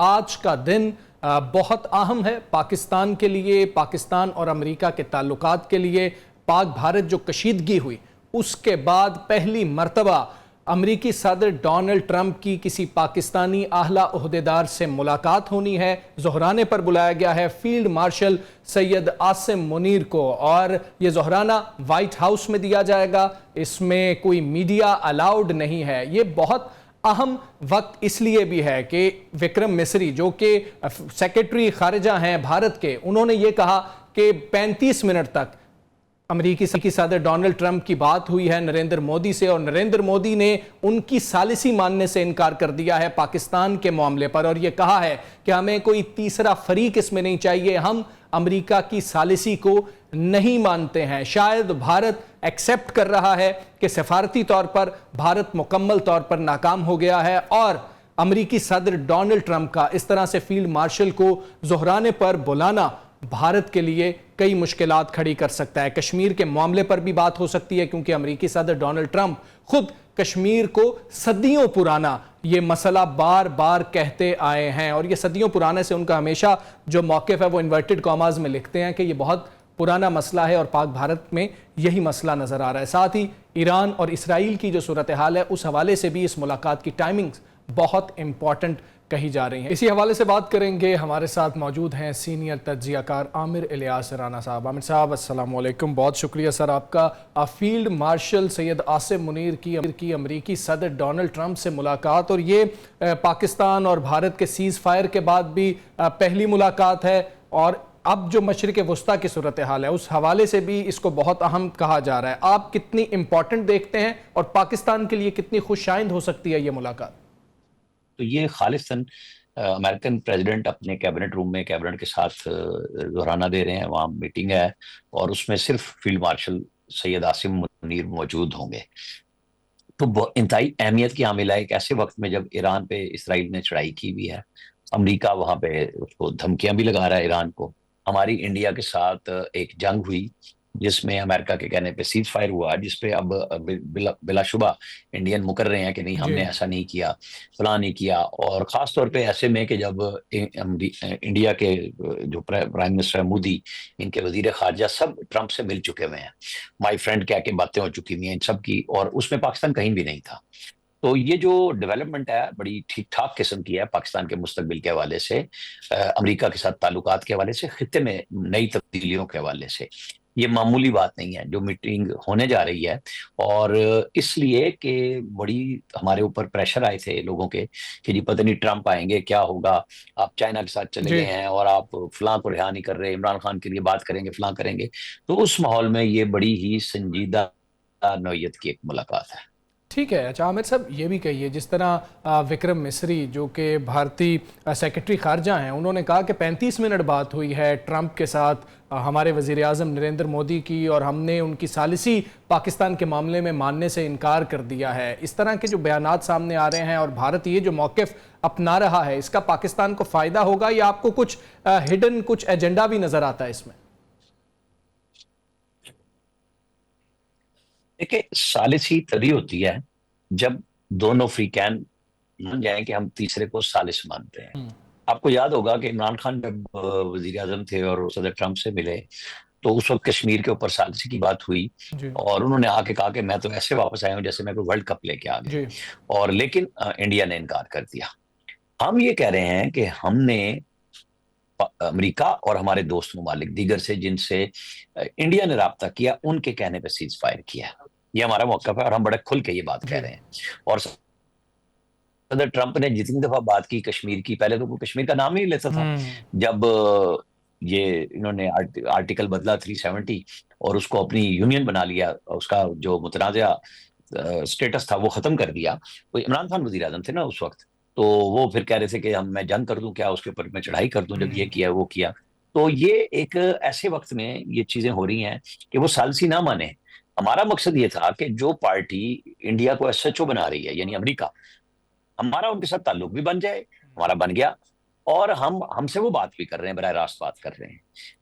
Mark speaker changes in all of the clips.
Speaker 1: آج کا دن بہت اہم ہے پاکستان کے لیے، پاکستان اور امریکہ کے تعلقات کے لیے۔ پاک بھارت جو کشیدگی ہوئی اس کے بعد پہلی مرتبہ امریکی صدر ڈونلڈ ٹرمپ کی کسی پاکستانی اعلیٰ عہدیدار سے ملاقات ہونی ہے۔ ظہرانے پر بلایا گیا ہے فیلڈ مارشل سید عاصم منیر کو، اور یہ ظہرانہ وائٹ ہاؤس میں دیا جائے گا۔ اس میں کوئی میڈیا الاؤڈ نہیں ہے۔ یہ بہت اہم وقت اس لیے بھی ہے کہ وکرم مسری جو کہ سیکرٹری خارجہ ہیں بھارت کے، انہوں نے یہ کہا کہ 35 منٹ تک امریکی صدر ڈونلڈ ٹرمپ کی بات ہوئی ہے نریندر مودی سے، اور نریندر مودی نے ان کی ثالثی ماننے سے انکار کر دیا ہے پاکستان کے معاملے پر، اور یہ کہا ہے کہ ہمیں کوئی تیسرا فریق اس میں نہیں چاہیے، ہم امریکہ کی ثالثی کو نہیں مانتے ہیں۔ شاید بھارت ایکسیپٹ کر رہا ہے کہ سفارتی طور پر بھارت مکمل طور پر ناکام ہو گیا ہے، اور امریکی صدر ڈونلڈ ٹرمپ کا اس طرح سے فیلڈ مارشل کو ظہرانے پر بلانا بھارت کے لیے کئی مشکلات کھڑی کر سکتا ہے۔ کشمیر کے معاملے پر بھی بات ہو سکتی ہے، کیونکہ امریکی صدر ڈونلڈ ٹرمپ خود کشمیر کو صدیوں پرانا یہ مسئلہ بار بار کہتے آئے ہیں، اور یہ صدیوں پرانے سے ان کا ہمیشہ جو موقف ہے وہ انورٹڈ کاماز میں لکھتے ہیں کہ یہ بہت پرانا مسئلہ ہے، اور پاک بھارت میں یہی مسئلہ نظر آ رہا ہے۔ ساتھ ہی ایران اور اسرائیل کی جو صورتحال ہے اس حوالے سے بھی اس ملاقات کی ٹائمنگز بہت امپورٹنٹ کہی جا رہی ہیں۔ اسی حوالے سے بات کریں گے، ہمارے ساتھ موجود ہیں سینئر تجزیہ کار عامر الیاس رانا صاحب۔ عامر صاحب السلام علیکم، بہت شکریہ سر آپ کا۔ فیلڈ مارشل سید عاصم منیر کی امریکی صدر ڈونلڈ ٹرمپ سے ملاقات، اور یہ پاکستان اور بھارت کے سیز فائر کے بعد بھی پہلی ملاقات ہے، اور اب جو مشرق وسطیٰ کی صورتحال ہے اس حوالے سے بھی اس کو بہت اہم کہا جا رہا ہے۔ آپ کتنی امپورٹنٹ دیکھتے ہیں، اور پاکستان کے لیے کتنی خوش آئند ہو سکتی ہے یہ ملاقات؟
Speaker 2: تو یہ خالصاً امریکن پریزیڈنٹ اپنے کیبنٹ روم میں کیبنٹ کے ساتھ ظہرانہ دے رہے ہیں، وہاں میٹنگ ہے، اور اس میں صرف فیلڈ مارشل سید عاصم منیر موجود ہوں گے۔ تو انتہائی اہمیت کی حامل ہے ایک ایسے وقت میں جب ایران پہ اسرائیل نے چڑھائی کی بھی ہے، امریکہ وہاں پہ اس کو دھمکیاں بھی لگا رہا ہے ایران کو، ہماری انڈیا کے ساتھ ایک جنگ ہوئی جس میں امریکہ کے کہنے پہ سیز فائر ہوا، جس پہ اب بلا شبہ انڈین مکر رہے ہیں کہ نہیں، ہم نے ایسا نہیں کیا، فلاں نہیں کیا، اور خاص طور پہ ایسے میں کہ جب انڈیا کے جو پرائم منسٹر مودی، ان کے وزیر خارجہ سب ٹرمپ سے مل چکے ہوئے ہیں، مائی فرینڈ کہہ کے باتیں ہو چکی ہوئی ہیں ان سب کی، اور اس میں پاکستان کہیں بھی نہیں تھا۔ تو یہ جو ڈیولپمنٹ ہے بڑی ٹھیک ٹھاک قسم کی ہے پاکستان کے مستقبل کے حوالے سے، امریکہ کے ساتھ تعلقات کے حوالے سے، خطے میں نئی تبدیلیوں کے حوالے سے۔ یہ معمولی بات نہیں ہے جو میٹنگ ہونے جا رہی ہے، اور اس لیے کہ بڑی ہمارے اوپر پریشر آئے تھے لوگوں کے کہ جی پتہ نہیں ٹرمپ آئیں گے کیا ہوگا، آپ چائنا کے ساتھ چلے گئے ہیں اور آپ فلاں کو رہا نہیں کر رہے، عمران خان کے لیے بات کریں گے، فلاں کریں گے۔ تو اس ماحول میں یہ بڑی ہی سنجیدہ نوعیت کی ایک ملاقات ہے۔
Speaker 1: ٹھیک ہے، اچھا عامر صاحب یہ بھی کہیے، جس طرح وکرم مسری جو کہ بھارتی سیکرٹری خارجہ ہیں، انہوں نے کہا کہ 35 منٹ بات ہوئی ہے ٹرمپ کے ساتھ ہمارے وزیر اعظم نریندر مودی کی، اور ہم نے ان کی ثالثی پاکستان کے معاملے میں ماننے سے انکار کر دیا ہے۔ اس طرح کے جو بیانات سامنے آ رہے ہیں اور بھارت یہ جو موقف اپنا رہا ہے، اس کا پاکستان کو فائدہ ہوگا، یا آپ کو کچھ ہڈن کچھ ایجنڈا بھی نظر آتا ہے اس میں؟
Speaker 2: دیکھیں، ثالثی تبھی ہوتی ہے جب دونوں فریقین مان جائیں کہ ہم تیسرے کو ثالث مانتے ہیں۔ آپ کو یاد ہوگا کہ عمران خان جب وزیر اعظم تھے اور صدر ٹرمپ سے ملے تو اس وقت کشمیر کے اوپر ثالثی کی بات ہوئی، اور انہوں نے آ کے کہا کہ میں تو ایسے واپس آیا ہوں جیسے میں کوئی ورلڈ کپ لے کے آ گیا، اور لیکن انڈیا نے انکار کر دیا۔ ہم یہ کہہ رہے ہیں کہ ہم نے امریکہ اور ہمارے دوست ممالک دیگر سے جن سے انڈیا نے رابطہ کیا، ان کے کہنے پہ سیز فائر کیا، یہ ہمارا موقف ہے، اور ہم بڑے کھل کے یہ بات کہہ رہے ہیں۔ اور صدر ٹرمپ نے جتنی دفعہ بات کی کشمیر کی، پہلے تو کوئی کشمیر کا نام ہی نہیں لیتا تھا، جب یہ انہوں نے آرٹیکل بدلا 370 اور اس کو اپنی یونین بنا لیا، اس کا جو متنازع سٹیٹس تھا وہ ختم کر دیا، تو عمران خان وزیر اعظم تھے نا اس وقت، تو وہ پھر کہہ رہے تھے کہ میں جنگ کر دوں کیا، اس کے اوپر میں چڑھائی کر دوں جب یہ کیا وہ کیا۔ تو یہ ایک ایسے وقت میں یہ چیزیں ہو رہی ہیں کہ وہ ثالثی نہ مانے۔ ہمارا مقصد یہ تھا کہ جو پارٹی انڈیا کو ایس ایچ او بنا رہی ہے یعنی امریکہ، ہمارا ان کے ساتھ تعلق بھی بن جائے، ہمارا بن گیا، اور ہم سے وہ بات بھی کر رہے ہیں، براہ راست بات کر رہے ہیں۔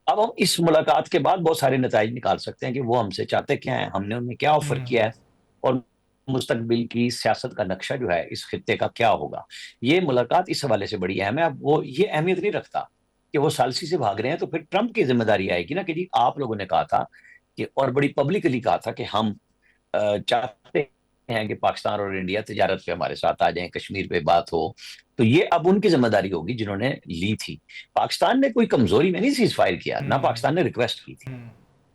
Speaker 2: اب ہم اس ملاقات کے بعد بہت سارے نتائج نکال سکتے ہیں کہ وہ ہم سے چاہتے کیا ہیں، ہم نے انہیں کیا آفر کیا ہے، اور مستقبل کی سیاست کا نقشہ جو ہے اس خطے کا کیا ہوگا. یہ ملاقات اس حوالے سے بڑی اہم ہے. اب وہ یہ اہمیت نہیں رکھتا کہ وہ ثالثی سے بھاگ رہے ہیں, تو پھر ٹرمپ کی ذمہ داری آئے گی نا کہ جی آپ لوگوں نے کہا تھا کہ, اور بڑی پبلکلی کہا تھا کہ ہم چاہتے ہیں کہ پاکستان اور انڈیا تجارت پہ ہمارے ساتھ آ جائیں, کشمیر پہ بات ہو. تو یہ اب ان کی ذمہ داری ہوگی جنہوں نے لی تھی. پاکستان نے کوئی کمزوری میں نہیں سیز فائر کیا, نہ پاکستان نے ریکویسٹ کی تھی.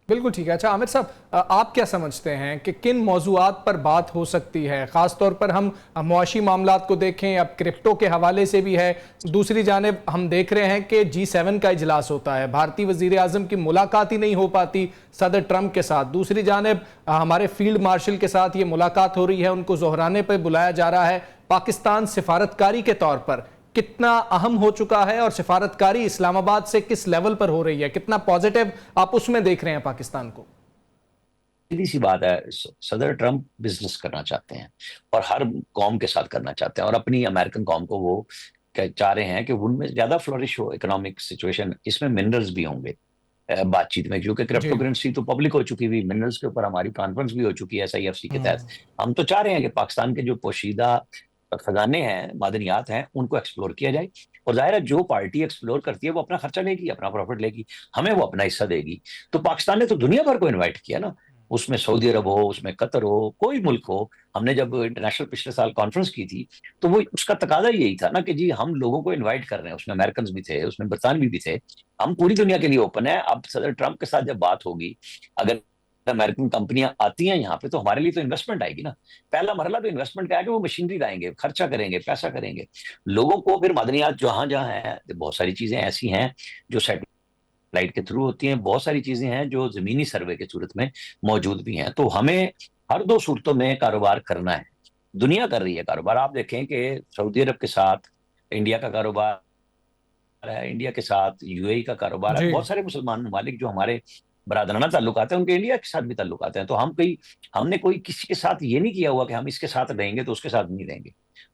Speaker 1: بالکل ٹھیک ہے. اچھا عامر صاحب, آپ کیا سمجھتے ہیں کہ کن موضوعات پر بات ہو سکتی ہے؟ خاص طور پر ہم معاشی معاملات کو دیکھیں, اب کرپٹو کے حوالے سے بھی ہے. دوسری جانب ہم دیکھ رہے ہیں کہ G7 کا اجلاس ہوتا ہے, بھارتی وزیر اعظم کی ملاقات ہی نہیں ہو پاتی صدر ٹرمپ کے ساتھ. دوسری جانب ہمارے فیلڈ مارشل کے ساتھ یہ ملاقات ہو رہی ہے, ان کو زہرانے پہ بلایا جا رہا ہے. پاکستان سفارتکاری کے طور پر کتنا اہم ہو چکا ہے, اور سفارتکاری اسلام آباد سے کس لیول پر ہو رہی ہے, کتنا پازیٹیو آپ اس میں دیکھ رہے ہیں پاکستان کو؟
Speaker 2: سیدھی سی بات ہے, صدر ٹرمپ بزنس کرنا چاہتے ہیں اور ہر قوم کے ساتھ کرنا چاہتے ہیں, اور اپنی امریکن قوم کو وہ چاہ رہے ہیں کہ ان میں زیادہ فلورش ہو اکنامک سچویشن. اس میں منرلز بھی ہوں گے بات چیت میں, کیونکہ کرپٹو کرنسی تو پبلک ہو چکی ہوئی, منرلز کے اوپر ہماری کانفرنس بھی ہو چکی ہے SIFC کے تحت. ہم تو چاہ رہے ہیں کہ پاکستان کے جو پوشیدہ خزانے ہیں, معدنیات ہیں, ان کو ایکسپلور کیا جائے. اور ظاہر ہے جو پارٹی ایکسپلور کرتی ہے وہ اپنا خرچہ لے گی, اپنا پروفٹ لے گی, ہمیں وہ اپنا حصہ دے گی. تو پاکستان نے تو دنیا بھر کو انوائٹ کیا نا, اس میں سعودی عرب ہو, اس میں قطر ہو, کوئی ملک ہو. ہم نے جب انٹرنیشنل پچھلے سال کانفرنس کی تھی تو وہ اس کا تقاضا یہی تھا نا کہ جی ہم لوگوں کو انوائٹ کر رہے ہیں. اس میں امریکنز بھی تھے, اس میں برطانوی بھی تھے, ہم پوری دنیا کے لیے اوپن ہیں. اب صدر ٹرمپ کے ساتھ جب بات ہوگی, اگر امریکن کمپنیاں آتی ہیں یہاں پہ, تو ہمارے لیے تو انویسٹمنٹ آئے گی نا. پہلا مرحلہ تو انویسٹمنٹ کا ہے کہ وہ مشینری لائیں گے, خرچہ کریں گے, پیسہ کریں گے. لوگوں کو پھر معدنیات جہاں جہاں ہیں, بہت ساری چیزیں ایسی ہیں جو سیٹلائٹ کے تھرو ہوتی ہیں, بہت ساری چیزیں ہیں جو زمینی سروے کے صورت میں موجود بھی ہیں. تو ہمیں ہر دو صورتوں میں کاروبار کرنا ہے. دنیا کر رہی ہے کاروبار. آپ دیکھیں کہ سعودی عرب کے ساتھ انڈیا کا کاروبار ہے, انڈیا کے ساتھ UAE کا کاروبار ہے. بہت سارے مسلمان ممالک جو ہمارے برادرانہ تعلقات ہیں, ان کے انڈیا کے ساتھ بھی تعلقات ہیں. تو ہم نے کوئی کسی کے ساتھ یہ نہیں کیا ہوا کہ ہم اس کے ساتھ رہیں گے تو اس کے ساتھ نہیں رہیں گے.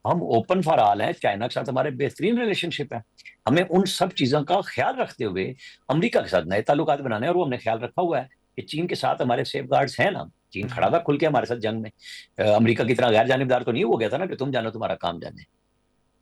Speaker 2: ہم اوپن فار آل ہیں. چائنا کے ساتھ ہمارے بہترین ریلیشن شپ ہے. ہمیں ان سب چیزوں کا خیال رکھتے ہوئے امریکہ کے ساتھ نئے تعلقات بنانے ہیں, اور وہ ہم نے خیال رکھا ہوا ہے کہ چین کے ساتھ ہمارے سیف گارڈز ہیں نا. چین کھڑا تھا کھل کے ہمارے ساتھ جنگ میں. امریکہ کی طرح غیر جانبدار تو نہیں ہو گیا تھا نا کہ تم جانو تمہارا کام جانے.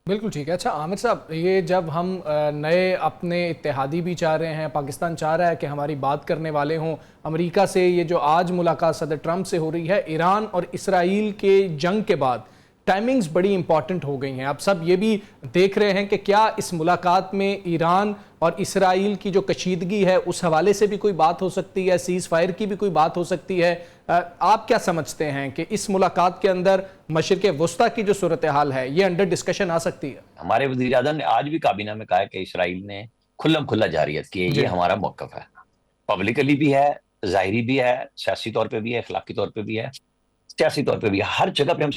Speaker 1: بالکل ٹھیک ہے. اچھا عامر صاحب, یہ جب ہم نئے اپنے اتحادی بھی چاہ رہے ہیں, پاکستان چاہ رہا ہے کہ ہماری بات کرنے والے ہوں امریکہ سے, یہ جو آج ملاقات صدر ٹرمپ سے ہو رہی ہے, ایران اور اسرائیل کے جنگ کے بعد ٹائمنگز بڑی امپورٹنٹ ہو گئی ہیں. اب سب یہ بھی دیکھ رہے ہیں کہ کیا اس ملاقات میں ایران اور اسرائیل کی جو کشیدگی ہے اس حوالے سے بھی کوئی بات ہو سکتی ہے, سیز فائر کی بھی کوئی بات ہو سکتی ہے. آپ کیا سمجھتے ہیں کہ اس ملاقات کے اندر مشرق وسطیٰ کی جو صورتحال ہے یہ انڈر ڈسکشن آ سکتی ہے؟
Speaker 2: ہمارے وزیر اعظم نے آج بھی کابینہ میں کہا کہ اسرائیل نے کھلم کھلا جارحیت کی ہے. یہ ہمارا موقف ہے, پبلکلی بھی ہے, ظاہری بھی ہے, سیاسی طور پہ بھی ہے, اخلاقی طور پہ بھی ہے, سیاسی طور پہ بھی ہے. ہر جگہ پہ ہم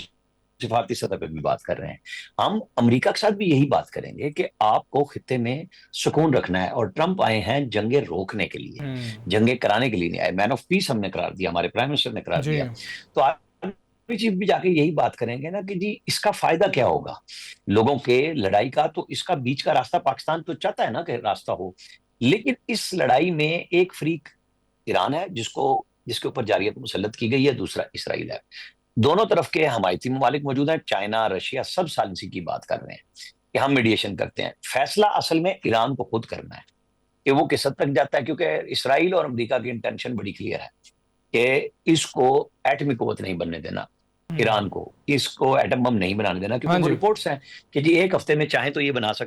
Speaker 2: سفارتی سطح پہ بھی بات کر رہے ہیں. ہم امریکہ کے ساتھ بھی یہی بات کریں گے کہ آپ کو خطے میں سکون رکھنا ہے, اور ٹرمپ آئے ہیں جنگیں روکنے کے لیے, جنگیں کرانے کے لیے نہیں آئے. مین آف پیس ہم نے قرار دیا, ہمارے پرائم منسٹر نے قرار دیا. تو چیف بھی جا کے یہی بات کریں گے نا کہ جی اس کا فائدہ کیا ہوگا لوگوں کے لڑائی کا. تو اس کا بیچ کا راستہ پاکستان تو چاہتا ہے نا کہ راستہ ہو, لیکن اس لڑائی میں ایک فریق ایران ہے جس کے اوپر جارحیت مسلط کی گئی ہے, دوسرا اسرائیل ہے. دونوں طرف کے حمایتی ممالک موجود ہیں, چائنا, رشیا, سب سالنسی کی بات کر رہے ہیں کہ ہم میڈیشن کرتے ہیں. فیصلہ اصل میں ایران کو خود کرنا ہے کہ وہ کس حد تک جاتا ہے, کیونکہ اسرائیل اور امریکہ کی انٹینشن بڑی کلیئر ہے کہ اس کو ایٹمی قوت نہیں بننے دینا, ایران کو اس کو ایٹم بم نہیں بنانے دینا, کیونکہ وہ رپورٹس ہیں کہ جی ایک ہفتے میں چاہیں تو یہ بنا سکتے